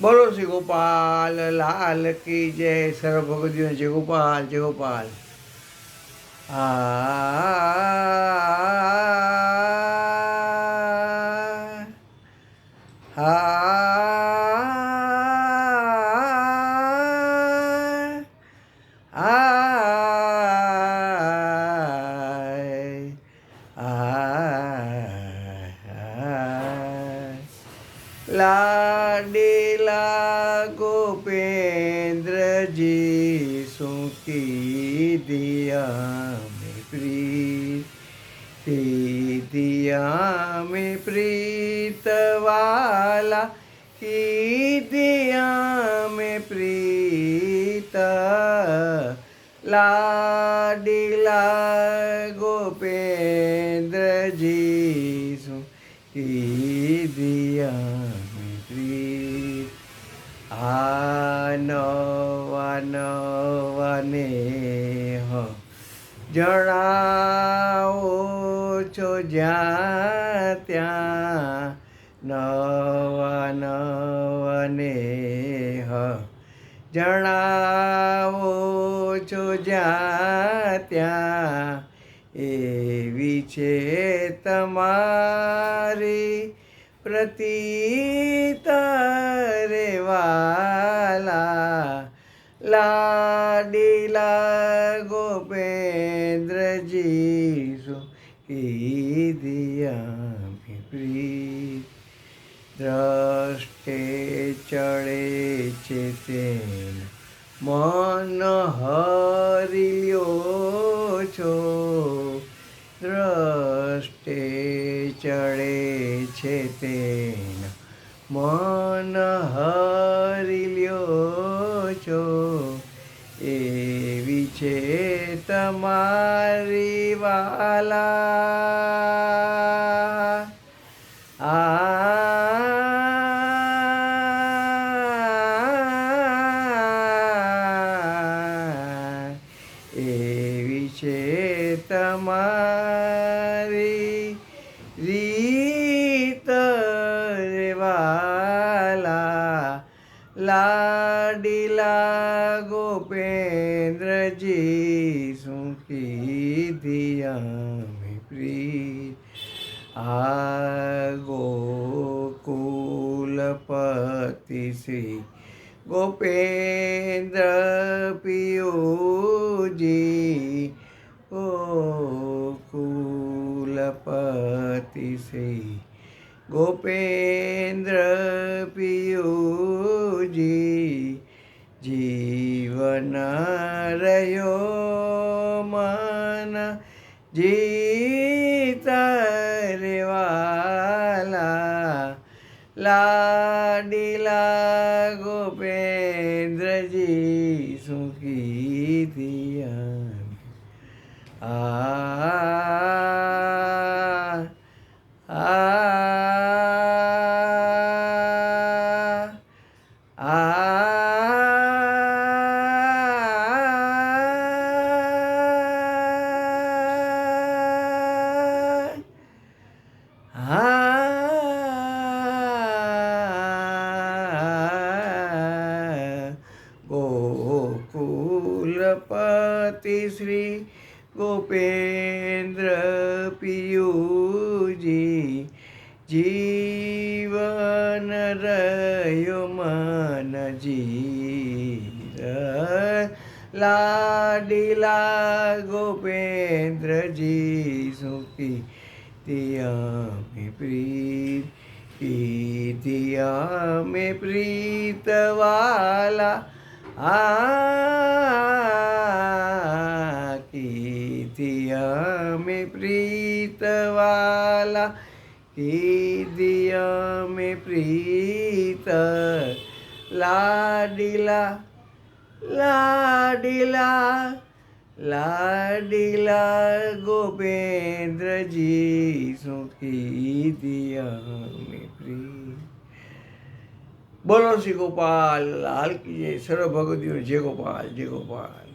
બોલો શ્રી ગોપાલ લાલ કી જય. સર્વ ભગવદીઓ જય ગોપાલ જય ગોપાલ. लाडीला गोपेंद्र जी सुखी दिया में प्रीत दिया में प्रीत वाला की दिया में प्रीत लाडीला गोपेंद्र जी सुखी दिया નવાને જણાવો છો જ્યાં ત્યાં નવાને જણાવો છો જ્યાં ત્યાં એવી છે તમારી પ્રતીત રે વાલા લાડીલા ગોપેન્દ્રજી સુખી દિયા में પ્રીત દ્રષ્ટે ચડે છે તેન મન હરિયો છો દ્રષ્ટે ચડે છે તેન મન હરી લ્યો છો એવી છે તમારી વાલા એવી છે તમારી રીત રે વાલા લાડીલા ગોપેન્દ્રજી સુખી દિયા में પ્રીત આ ગોકુલપતિ શ્રી ગોપેન્દ્ર પિયુજી ગોકુલપતિ શ્રી ગોપેન્દ્ર પિયુજી જીવન રહ્યો મન જીત રે વાલા લાડીલા ગોપેન્દ્રજી સુખી ગોકુલપતિ શ્રી ગોપેન્દ્ર પિયુજી જીવન રહ્યો મન જીર લાડીલા ગોપેન્દ્રજી સુખી દિયા में प्रीत दिया में प्रीत वाला की दिया में प्रीत वाला की दिया में प्रीत लाडीला लाडीला लाडीला गोपेंद्रजी सुखी दिया में प्रीत. बोलो श्री गोपाल लाल की जय. सर्व भगवदियों जय गोपाल जय गोपाल.